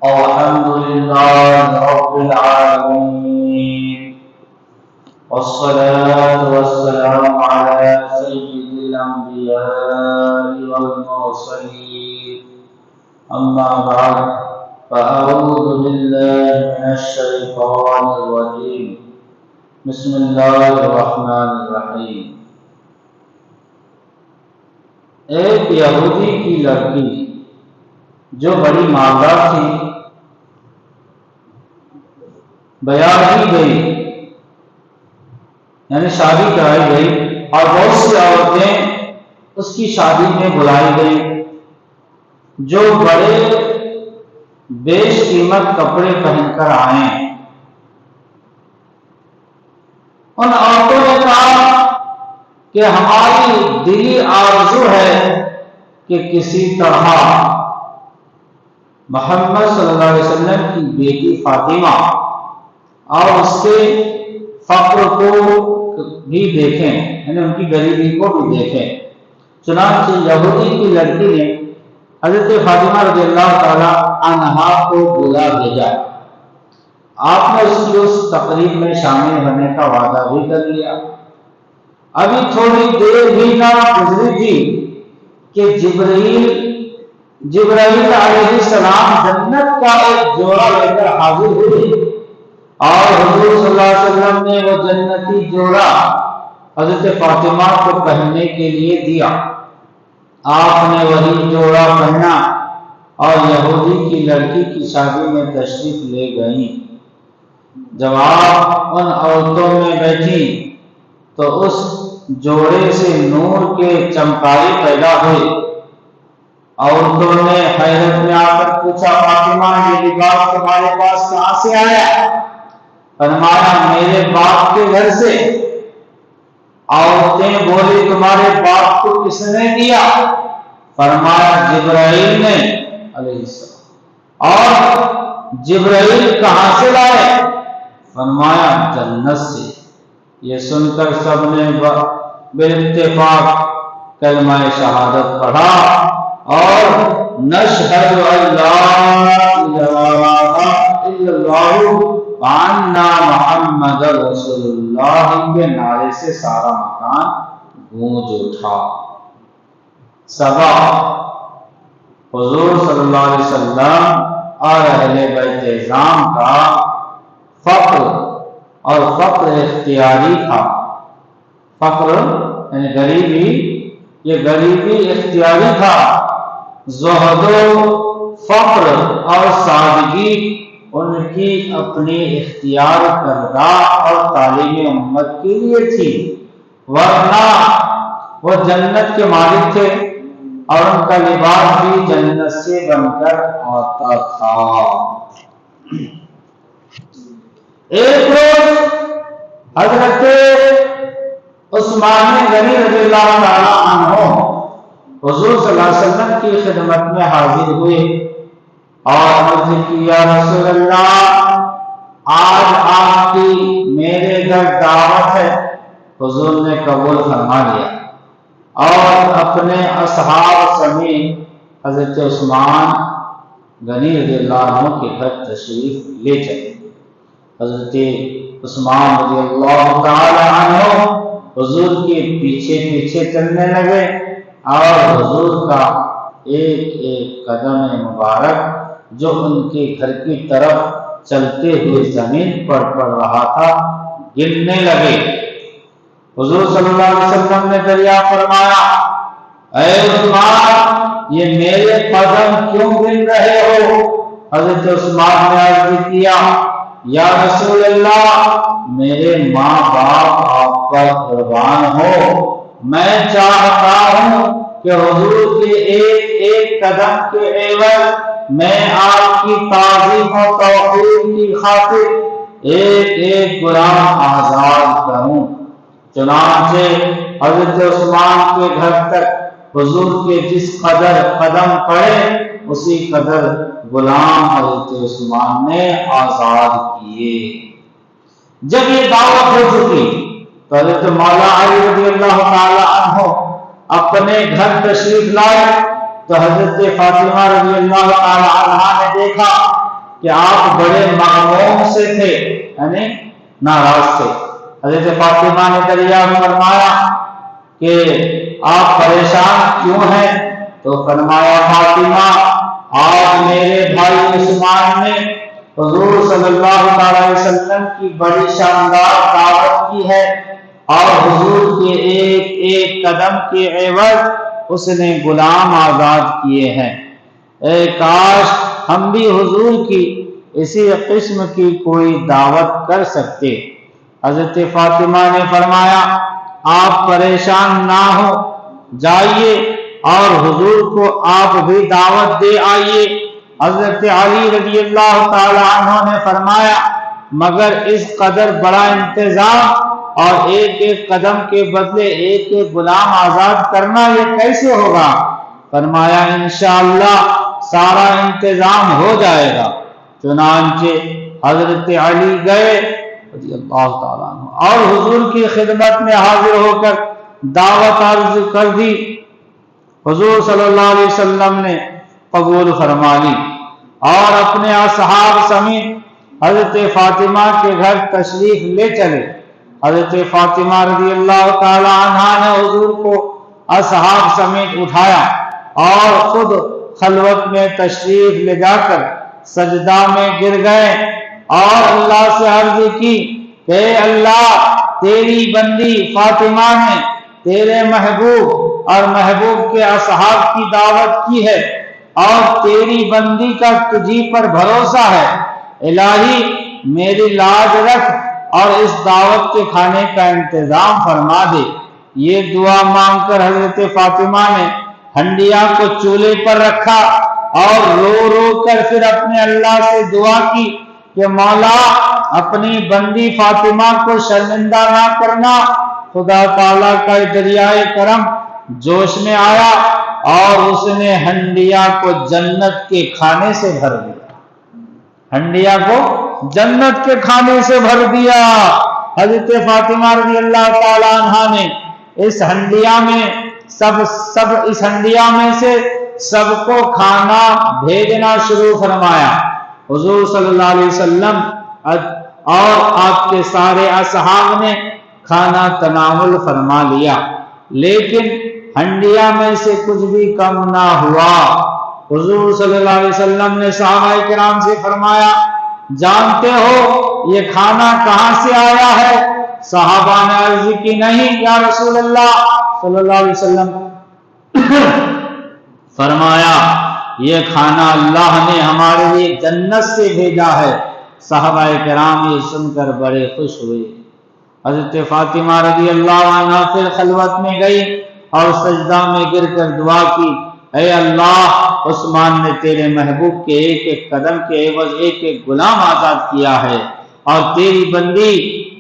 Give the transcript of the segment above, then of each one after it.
الحمد لله رب العالمين والصلاة والسلام على سيد الأنبياء والمرسلين أما بعد فأعوذ بالله من الشيطان الرجيم بسم الله الرحمن الرحيم ایک یہودی کی لڑکی جو بڑی مالدار تھی بیاہ کی گئی یعنی شادی کرائی گئی اور بہت سی عورتیں اس کی شادی میں بلائی گئی جو بڑے بیش قیمت کپڑے پہن کر آئیں۔ ان عورتوں نے کہا کہ ہماری دلی آرزو ہے کہ کسی طرح محمد صلی اللہ علیہ وسلم کی بیٹی فاطمہ اور اس کے فقر کو بھی دیکھیں، یعنی ان کی غریبی کو بھی دیکھیں۔ چنانچہ یہودی کی لڑکی نے حضرت فاطمہ رضی اللہ تعالی عنہا کو بلا بھیجا۔ آپ نے اس کی اس تقریب میں شامل ہونے کا وعدہ بھی کر لیا۔ ابھی تھوڑی دیر بھی نہ گزری تھی کہ جبرائیل علیہ السلام جنت کا ایک جوڑا لے کر حاضر ہوئے اور حضور صلی اللہ علیہ وسلم نے وہ جنتی جوڑا حضرت فاطمہ کو پہننے کے لیے دیا۔ آپ نے وہی جوڑا پہنا اور یہودی کی لڑکی کی شادی میں تشریف لے گئیں۔ جب آپ ان عورتوں میں بیٹھی تو اس جوڑے سے نور کے چمکاری پیدا ہوئی۔ عورتوں نے حیرت میں آ کر پوچھا، فاطمہ یہ لباس تمہارے پاس کہاں سے آیا؟ فرمایا میرے باپ کے گھر سے۔ عورتیں بولی تمہارے باپ کو کس نے دیا؟ فرمایا جبرائیل نے علیہ السلام۔ اور جبرائیل کہاں سے لائے؟ فرمایا جنت سے۔ یہ سن کر سب نے بالاتفاق کلمہ شہادت پڑھا اور نشہد ان لا الہ الا اللہ وان محمد رسول اللہ کے نعرے سے سارا مکان گونج اٹھا۔ سبب حضور صلی اللہ علیہ وسلم اور اہل بیت اعظام کا فقر اور فقر اختیاری تھا۔ فقر یعنی غریبی، یہ غریبی اختیاری تھا۔ زہد و فقر اور سادگی ان کی اپنی اختیار کردہ اور تعلیم امت کے لیے تھی، ورنہ وہ جنت کے مالک تھے اور ان کا لباس بھی جنت سے بن کر آتا تھا۔ ایک روز حضرت عثمان غنی رضی اللہ تعالی عنہ حضور صلی اللہ علیہ وسلم کی خدمت میں حاضر ہوئے اور عرض کی یا رسول اللہ آج آپ کی میرے گھر دعوت ہے۔ حضور نے قبول فرما لیا اور اپنے اصحاب سمیت حضرت عثمان غنی رضی اللہ عنہ کے گھر تشریف لے چلے۔ حضرت عثمان رضی اللہ تعالی عنہ حضور کے پیچھے پیچھے چلنے لگے اور حضور کا ایک ایک قدم مبارک جو ان کے گھر کی طرف چلتے ہوئے زمین پر پڑ رہا تھا گرنے لگے۔ حضور صلی اللہ علیہ وسلم نے دریافت فرمایا اے عثمان یہ میرے قدم کیوں گر رہے ہو؟ حضرت عثمان نے عرض کیا یا رسول اللہ میرے ماں باپ آپ پر قربان ہو، میں چاہتا ہوں کہ حضور کے ایک ایک قدم کے عوض میں آپ کی تعظیم و توقیر کی خاطر ایک ایک غلام آزاد کروں۔ چنانچہ حضرت عثمان کے گھر تک حضور کے جس قدر قدم پڑے اسی قدر غلام حضرت عثمان نے آزاد کیے۔ جب یہ دعوت ہو چکی تو حضرت مولا علی رضی اللہ تعالی عنہ اپنے گھر تشریف لائے تو حضرت فاطمہ رضی اللہ تعالی عنہا نے دیکھا کہ آپ بڑے مغموم سے تھے، یعنی ناراض تھے۔ حضرت فاطمہ نے دریافت فرمایا کہ آپ پریشان کیوں ہیں؟ تو فرمایا فاطمہ، آج میرے بھائی عثمان نے حضور صلی اللہ علیہ وسلم کی بڑی شاندار دعوت کی ہے اور حضور کے ایک ایک قدم کے عوض اس نے غلام آزاد کیے ہیں۔ اے کاش ہم بھی حضور کی اسی قسم کی کوئی دعوت کر سکتے۔ حضرت فاطمہ نے فرمایا آپ پریشان نہ ہو، جائیے اور حضور کو آپ بھی دعوت دے آئیے۔ حضرت علی رضی اللہ تعالی عنہ نے فرمایا مگر اس قدر بڑا انتظام اور ایک ایک قدم کے بدلے ایک ایک غلام آزاد کرنا یہ کیسے ہوگا؟ فرمایا انشاءاللہ سارا انتظام ہو جائے گا۔ چنانچہ حضرت علی گئے رضی اللہ تعالیٰ عنہ اور حضور کی خدمت میں حاضر ہو کر دعوت عرض کر دی۔ حضور صلی اللہ علیہ وسلم نے قبول فرما لی اور اپنے اصحاب سمیت حضرت فاطمہ کے گھر تشریف لے چلے۔ حضرت فاطمہ رضی اللہ تعالی عنہا نے حضور کو اصحاب سمیت اٹھایا اور خود خلوت میں تشریف لے جا کر سجدہ میں گر گئے اور اللہ سے عرض کی کہ اے اللہ، تیری بندی فاطمہ نے تیرے محبوب اور محبوب کے اصحاب کی دعوت کی ہے اور تیری بندی کا تجھی پر بھروسہ ہے، الہی میری لاج رکھ اور اس دعوت کے کھانے کا انتظام فرما دے۔ یہ دعا مانگ کر حضرت فاطمہ نے ہنڈیا کو چولہے پر رکھا اور رو رو کر پھر اپنے اللہ سے دعا کی کہ مولا اپنی بندی فاطمہ کو شرمندہ نہ کرنا۔ خدا تعالیٰ کا دریائے کرم جوش میں آیا اور اس نے ہنڈیا کو جنت کے کھانے سے بھر دیا، ہنڈیا کو جنت کے کھانے سے بھر دیا۔ حضرت فاطمہ رضی اللہ تعالی عنہا نے اس ہنڈیا میں سے سب کو کھانا بھیجنا شروع فرمایا۔ حضور صلی اللہ علیہ وسلم اور آپ کے سارے اصحاب نے کھانا تناول فرما لیا، لیکن ہنڈیا میں سے کچھ بھی کم نہ ہوا۔ حضور صلی اللہ علیہ وسلم نے صحابہ کرام سے فرمایا جانتے ہو یہ کھانا کہاں سے آیا ہے؟ صحابہ نے عرض کی نہیں یا رسول اللہ صلی اللہ علیہ وسلم۔ فرمایا یہ کھانا اللہ نے ہمارے لیے جنت سے بھیجا ہے۔ صحابہ کرام یہ سن کر بڑے خوش ہوئے۔ حضرت فاطمہ رضی اللہ عنہ پھر خلوت میں گئی اور سجدہ میں گر کر دعا کی اے اللہ، عثمان نے تیرے محبوب کے ایک ایک قدم کے عوض ایک ایک غلام آزاد کیا ہے اور تیری بندی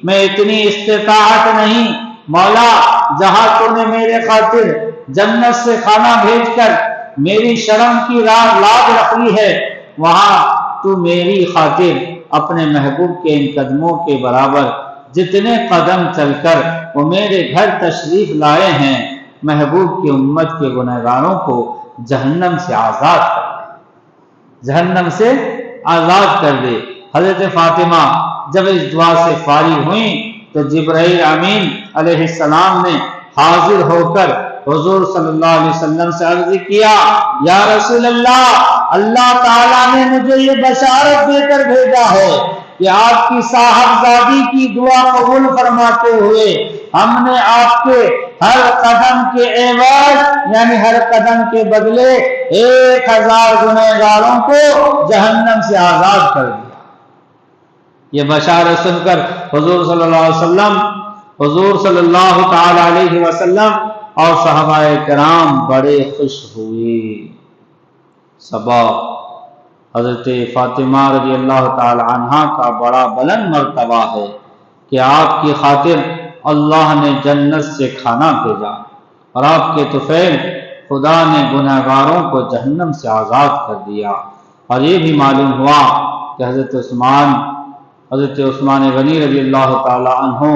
میں اتنی استطاعت نہیں، مولا جہاں تو نے میرے خاطر جنت سے کھانا بھیج کر میری شرم کی لاج رکھ لی ہے، وہاں تو میری خاطر اپنے محبوب کے ان قدموں کے برابر جتنے قدم چل کر وہ میرے گھر تشریف لائے ہیں، محبوب کی امت کے گنہگاروں کو جہنم سے آزاد کر دے، جہنم سے آزاد کر دے۔ حضرت فاطمہ جب اس دعا سے فارغ ہوئیں تو جبرائیل امین علیہ السلام نے حاضر ہو کر حضور صلی اللہ علیہ وسلم سے عرض کیا یا رسول اللہ، اللہ تعالیٰ نے مجھے یہ بشارت دے کر بھیجا ہے کہ آپ کی صاحبزادی کی دعا قبول فرماتے ہوئے ہم نے آپ کے ہر قدم کے عوض یعنی ہر قدم کے بدلے 1000 گنہگاروں کو جہنم سے آزاد کر دیا۔ یہ بشارت سن کر حضور صلی اللہ تعالی علیہ وسلم اور صحابہ کرام بڑے خوش ہوئے۔ سبب حضرت فاطمہ رضی اللہ تعالی عنہا کا بڑا بلند مرتبہ ہے کہ آپ کی خاطر اللہ نے جنت سے کھانا بھیجا اور آپ کے طفیل خدا نے گنہگاروں کو جہنم سے آزاد کر دیا۔ اور یہ بھی معلوم ہوا کہ حضرت عثمان غنی رضی اللہ تعالی عنہ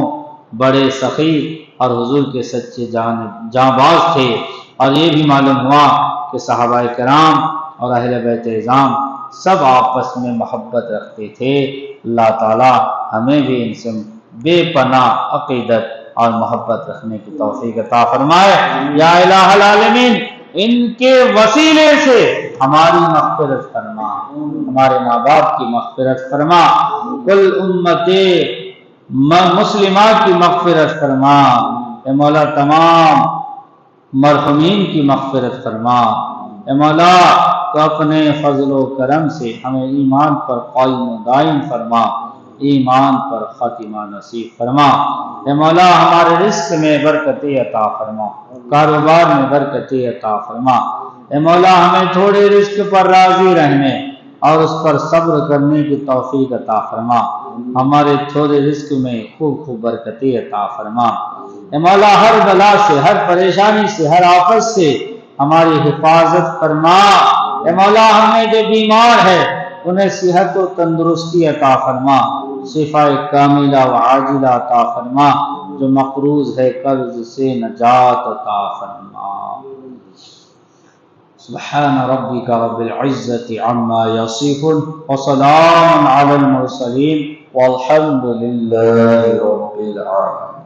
بڑے سخی اور حضور کے سچے جاں باز تھے۔ اور یہ بھی معلوم ہوا کہ صحابہ کرام اور اہل بیت اعظام سب آپس میں محبت رکھتے تھے۔ اللہ تعالی ہمیں بھی ان سے بے پناہ عقیدت اور محبت رکھنے کی توفیق عطا فرمائے۔ یا الہ العالمین، ان کے وسیلے سے ہماری مغفرت فرما، ہمارے ماں باپ کی مغفرت فرما، کل امت مسلمات کی مغفرت فرما۔ اے مولا تمام مرحومین کی مغفرت فرما۔ اے مولا تو اپنے فضل و کرم سے ہمیں ایمان پر قائم و دائم فرما، ایمان پر خاتمہ نصیب فرما۔ اے مولا ہمارے رزق میں برکت عطا فرما، کاروبار میں برکت عطا فرما۔ اے مولا ہمیں تھوڑے رزق پر راضی رہنے اور اس پر صبر کرنے کی توفیق عطا فرما، ہمارے تھوڑے رزق میں خوب خوب برکت عطا فرما۔ اے مولا ہر بلا سے، ہر پریشانی سے، ہر آفت سے ہماری حفاظت فرما۔ اے مولا ہمیں جو بیمار ہے انہیں صحت و تندرستی عطا فرما، شفاء کاملہ و عاجلہ عطا فرما، جو مقروض ہے قرض سے نجات عطا فرما۔ سبحان ربک رب العزت عما یصفون وسلام علی المرسلین والحمد للہ رب العالمین۔